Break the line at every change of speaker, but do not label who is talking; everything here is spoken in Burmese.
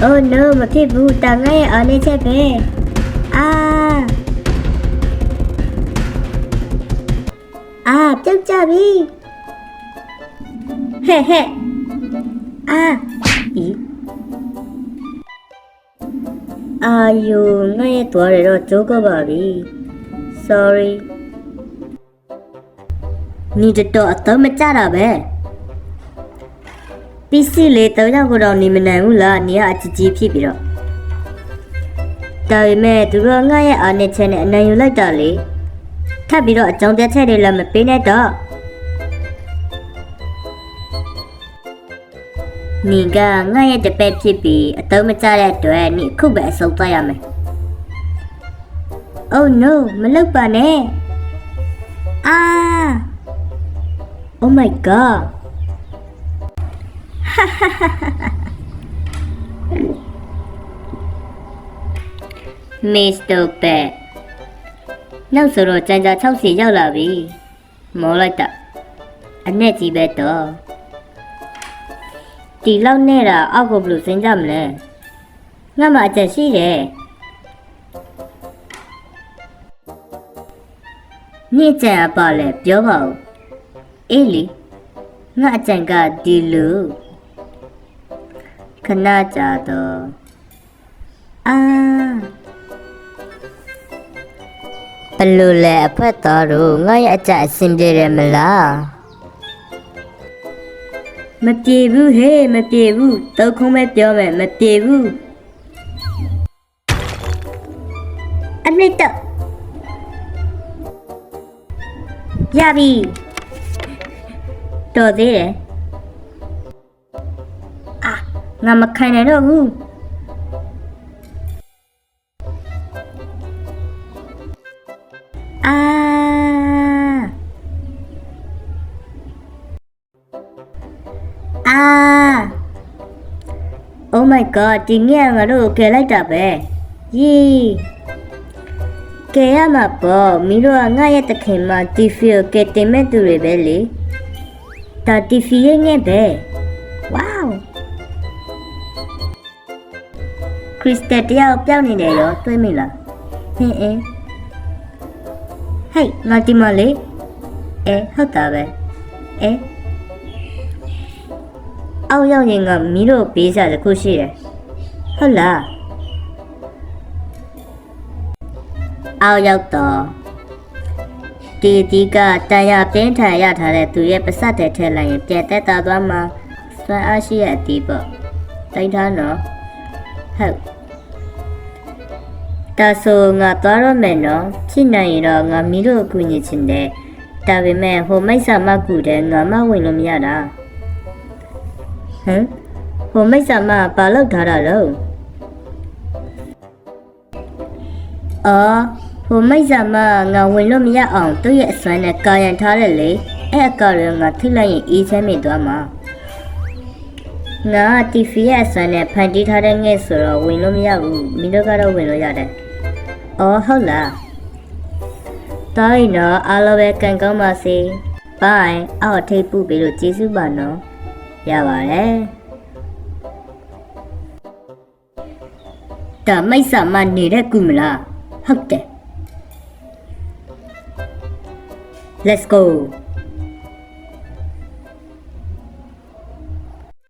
Oh no မဖြစ်ဘူးတာငါရဲ့အားနေချက်ပဲပြုတ်ကြပြီဟဲ့ဤအာယိုငါရဲ့သွားရတော့ကျိုးကပါပြီ sorry 你这多都没加了呗必须嘞都要过到你们那屋了你要自己批评了ဒါပေမဲ့သူတို့ငါရဲ့အားနဲ့ချက်နဲ့အနိုင်ယူလိုက်တာလေထပ်ပြီးတော့အကြောင်းပြချက်တွေလည်းမပေးနဲ့တော့你ကငါရဲ့တပည့်ဖြစ်ပြီးအတော့မကျတဲ့အတွက်你အခုပဲအဆုံးသွားရမယ် Oh no မလုပ်ပါနဲ့Oh my god Mr. Pet နောက်ဆိုတော့ကြံကြာ60ရောက်လာပြီမောလိုက်တာအနဲ့ကြီးပဲတော့ဒီလောက်နဲ့တာအောက်ကိုဘယ်လိုစဉ်းကြမလဲငါမှအချက်ရှိတယ်ညစ်ကြံပါလေပြောပါဦးအေးလီငါအကြံကဒီလိုခဏကြာတော့ဘလို့လဲအဖက်တော်တို့ငါရဲ့အကြအစင်ပြေတယ်မလားမပြေဘူးဟေးမပြေဘူးတောက်ခုံးပဲပြောမယ်မပြေဘူးအမေတော့ရပြီတော်သေးတယ်ငါမခိုင်နိုင်တော့ဘူးOh my god ဒီညငါတို့ကယ်လိုက်တာပဲယေးကယ်ရမှာပေါ့မင်းတို့ကငါရဲ့တခင်မတီဖီကိုကယ်တင်မဲ့သူတွေပဲလေဒါတီဖီရဲ့ငဲ့ပဲ Wow ခရစ်စတယ်တယောက်ပြောင်းနေတယ်ရောတွေးမိလားဟင်းဟေးငါဒီမလေးဟုတ်တာပဲအောက်ရောက်ရင်ကမီးတို့ပေးစားတခုရှိတယ်ဟုတ်လားအောက်ရောက်တော့ဒီကတန်ရပြင်းထန်ရထားတဲ့သူရဲ့ပစတ်တဲ့ထဲလိုက်ရင်ပြက်တက်တာသွားမှာစွမ်းအားရှိရဲ့အတီးပေါ့တိုင်းထားနော်ဟုတ်ဒါဆိုငါသွားတော့မယ်နော်ဖြစ်နိုင်ရင်တော့ငါမီးတို့အကူညီချင်တယ်ဒါပေမဲ့ဟိုမိတ်ဆာမကူတဲ့ငါမဝင်လို့မရတာဟိုမိတ်ဆာမဘာလောက်ထားတာလဲဟိုမိတ်ဆာမငါဝင်လို့မရအောင်သူ့ရဲ့အစွမ်းနဲ့ကာရန်ထားတယ်လေအဲ့အကောက်ရငါထိလိုက်ရင်အေးချမ်းမိသွားမှာငါတီဖီရဲ့အစွမ်းနဲ့ဖန်တီးထားတဲ့ငှက်ဆိုတော့ဝင်လို့မရဘူးမင်းတို့ကတော့ဝင်လို့ရတယ်ဟုတ်လားတော်ရင်တော့အားလုံးပဲကန်ကောင်းပါစေဘိုင်အောက်ထိပ်ပူပြီးလို့ကျေးဇူးပါနော်ရပါတယ်ဒါမိတ်ဆာမနေတဲ့ကူမလားဟုတ်တယ် Let's go